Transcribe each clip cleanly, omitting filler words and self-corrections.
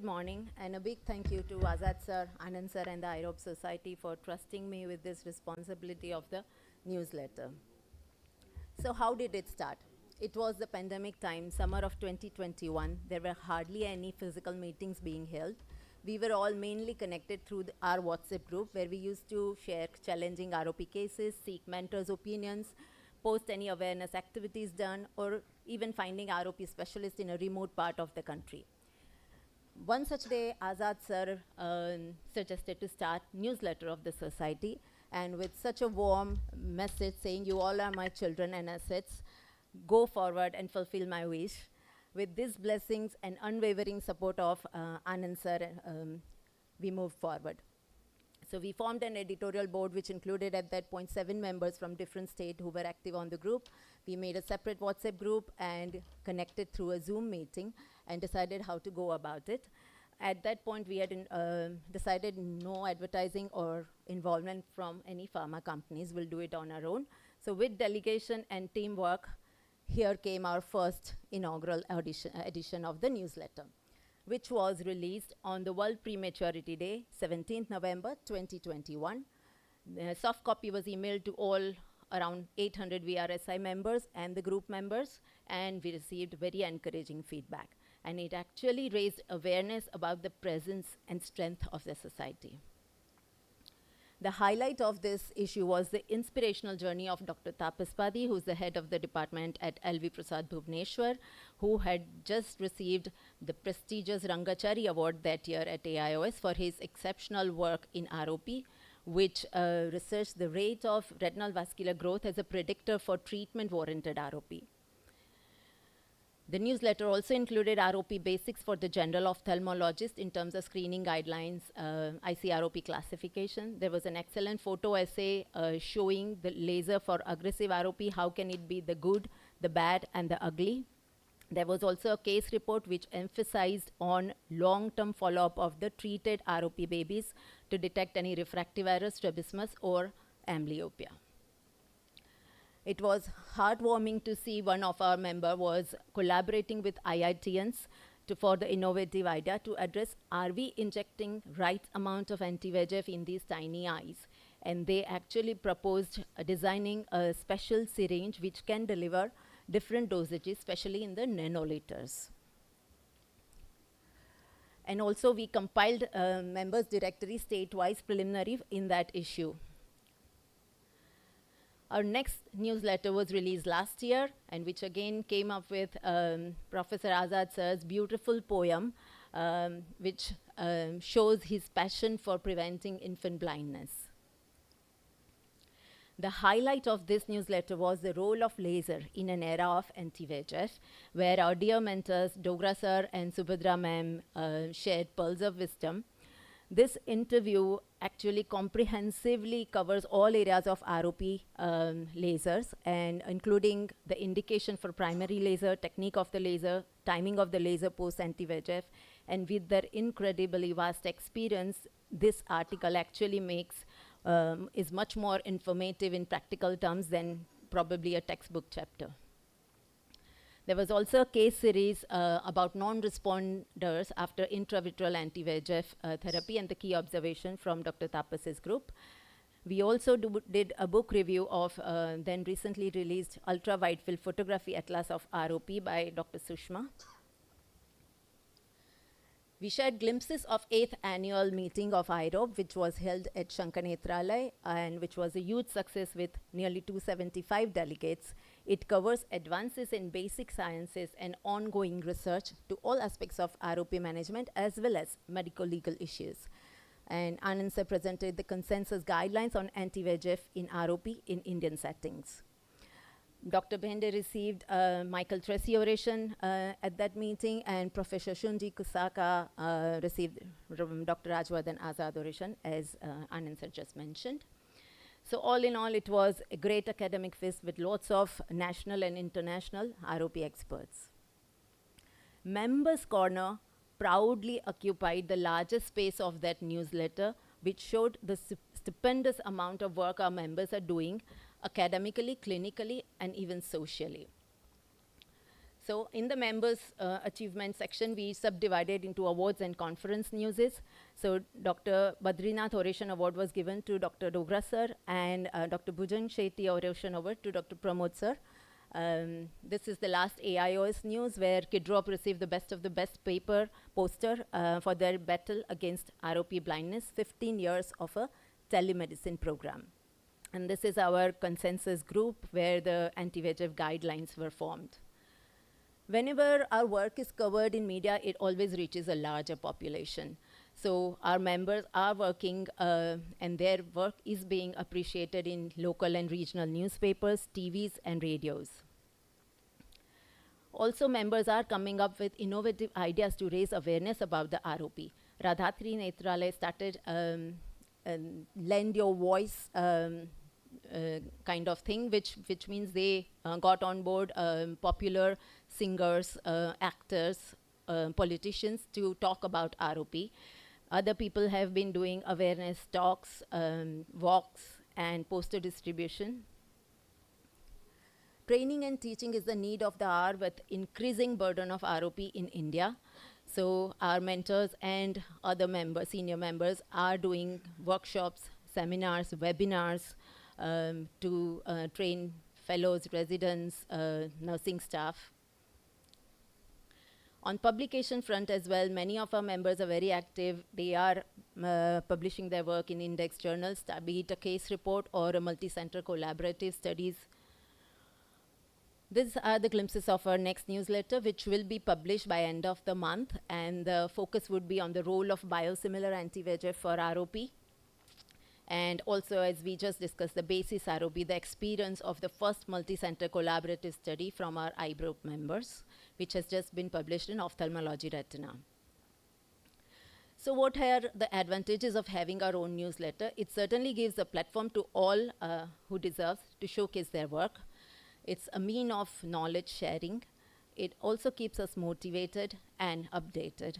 Good morning, and a big thank you to Azad sir, Anand sir, and the Irop Society for trusting me with this responsibility of the newsletter. So, how did it start? It was the pandemic time, summer of 2021. There were hardly any physical meetings being held. We were all mainly connected through our WhatsApp group where we used to share challenging ROP cases, seek mentors' opinions, post any awareness activities done, or even finding ROP specialists in a remote part of the country. One such day, Azad sir suggested to start newsletter of the society, and with such a warm message saying, "You all are my children and assets. Go forward and fulfill my wish." With these blessings and unwavering support of Anand sir, we moved forward. So we formed an editorial board which included at that point 7 members from different states who were active on the group. We made a separate WhatsApp group and connected through a Zoom meeting and decided how to go about it. At that point, we had decided no advertising or involvement from any pharma companies. We'll do it on our own. So with delegation and teamwork, here came our first inaugural edition of the newsletter, which was released on the World Prematurity Day, 17th November 2021. The soft copy was emailed to all around 800 VRSI members and the group members, and we received very encouraging feedback. And it actually raised awareness about the presence and strength of the society. The highlight of this issue was the inspirational journey of Dr. Tapas Padi, who's the head of the department at LV Prasad Bhubaneswar, who had just received the prestigious Rangachari Award that year at AIOS for his exceptional work in ROP, which researched the rate of retinal vascular growth as a predictor for treatment-warranted ROP. The newsletter also included ROP basics for the general ophthalmologist in terms of screening guidelines, ICROP classification. There was an excellent photo essay showing the laser for aggressive ROP, how can it be the good, the bad, and the ugly. There was also a case report which emphasized on long-term follow-up of the treated ROP babies to detect any refractive error, strabismus, or amblyopia. It was heartwarming to see one of our members was collaborating with IITians for the innovative idea to address, are we injecting right amount of anti-VEGF in these tiny eyes? And they actually proposed designing a special syringe which can deliver different dosages, especially in the nanoliters. And also we compiled members directory state-wise preliminary in that issue. Our next newsletter was released last year, and which again came up with Professor Azad sir's beautiful poem, which shows his passion for preventing infant blindness. The highlight of this newsletter was the role of laser in an era of anti-VEGF, where our dear mentors, Dogra sir and Subhadra ma'am, shared pearls of wisdom. This interview actually comprehensively covers all areas of ROP lasers, and including the indication for primary laser, technique of the laser, timing of the laser post anti-VEGF, and with their incredibly vast experience, this article actually is much more informative in practical terms than probably a textbook chapter. There was also a case series about non-responders after intravitreal anti-VEGF therapy and the key observation from Dr. Tapas's group. We also did a book review of then recently released ultra-wide-field photography atlas of ROP by Dr. Sushma. We shared glimpses of 8th annual meeting of Irop, which was held at Shankanetralaya and which was a huge success with nearly 275 delegates. It covers advances in basic sciences and ongoing research to all aspects of ROP management as well as medical legal issues. And Anand sir presented the consensus guidelines on anti-VEGF in ROP in Indian settings. Dr. Bhende received Michael Tracy oration at that meeting, and Professor Shunji Kusaka received Dr. Rajwardhan Azad oration, as Anand sir just mentioned. So all in all, it was a great academic feast with lots of national and international ROP experts. Members' Corner proudly occupied the largest space of that newsletter, which showed the stupendous amount of work our members are doing academically, clinically, and even socially. So in the members' achievement section, we subdivided into awards and conference newses. So Dr. Badrinath Oration Award was given to Dr. Dogra sir, and Dr. Bhujan Shetty Oration Award to Dr. Pramod sir. This is the last AIOS news where Kidrop received the best of the best paper poster for their battle against ROP blindness, 15 years of a telemedicine program. And this is our consensus group where the anti-VEGF guidelines were formed. Whenever our work is covered in media, it always reaches a larger population. So our members are working and their work is being appreciated in local and regional newspapers, TVs, and radios. Also, members are coming up with innovative ideas to raise awareness about the ROP. Radhatri Netralaya started lend your voice kind of thing, which means they got on board popular singers, actors, politicians to talk about ROP. Other people have been doing awareness talks, walks, and poster distribution. Training and teaching is the need of the hour with increasing burden of ROP in India. So our mentors and other members, senior members, are doing workshops, seminars, webinars to train fellows, residents, nursing staff. On publication front as well, many of our members are very active. They are publishing their work in index journals, be it a case report or a multi-center collaborative studies. These are the glimpses of our next newsletter, which will be published by end of the month, and the focus would be on the role of biosimilar anti-VEGF for ROP. And also, as we just discussed, the basis ROP, the experience of the first multi-center collaborative study from our Irop members, which has just been published in Ophthalmology Retina. So what are the advantages of having our own newsletter? It certainly gives a platform to all who deserves to showcase their work. It's a mean of knowledge sharing. It also keeps us motivated and updated.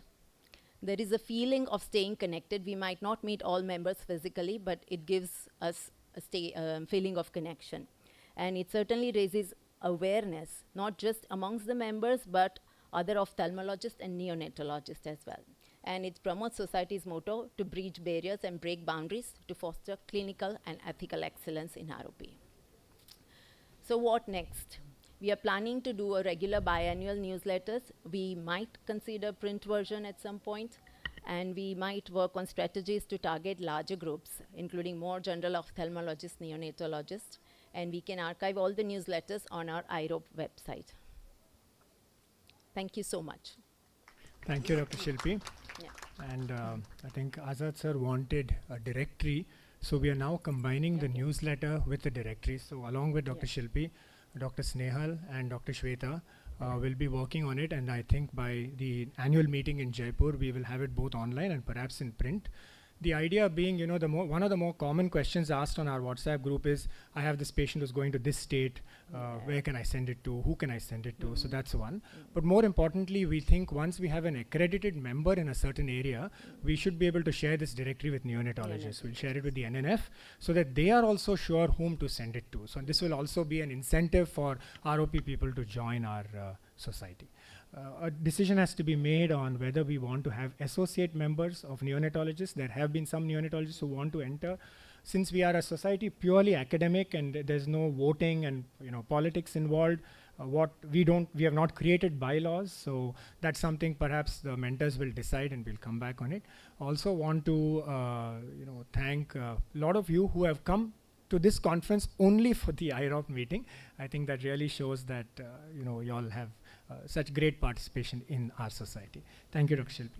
There is a feeling of staying connected. We might not meet all members physically, but it gives us a feeling of connection. And it certainly raises awareness, not just amongst the members, but other ophthalmologists and neonatologists as well. And it promotes society's motto to breach barriers and break boundaries to foster clinical and ethical excellence in ROP. So what next? We are planning to do a regular biannual newsletters. We might consider print version at some point, and we might work on strategies to target larger groups, including more general ophthalmologists, neonatologists, and we can archive all the newsletters on our Irop website. Thank you so much. Thank you, Dr. Shilpi. Yeah. And I think Azad sir wanted a directory, so we are now combining the newsletter with the directory. So along with Dr. Shilpi, Dr. Snehal and Dr. Shweta will be working on it, and I think by the annual meeting in Jaipur, we will have it both online and perhaps in print. The idea being, you know, one of the more common questions asked on our WhatsApp group is, I have this patient who's going to this state, where can I send it to, who can I send it to? So that's one. But more importantly, we think once we have an accredited member in a certain area, we should be able to share this directory with neonatologists. We'll share it with the NNF so that they are also sure whom to send it to. So this will also be an incentive for ROP people to join our society. A decision has to be made on whether we want to have associate members of neonatologists. There have been some neonatologists who want to enter. Since we are a society purely academic and there's no voting and politics involved, we have not created bylaws, so that's something perhaps the mentors will decide and we'll come back on it. Also want to thank a lot of you who have come to this conference only for the Irop meeting. I think that really shows that you all have such great participation in our society. Thank you, Dr. Shilpi.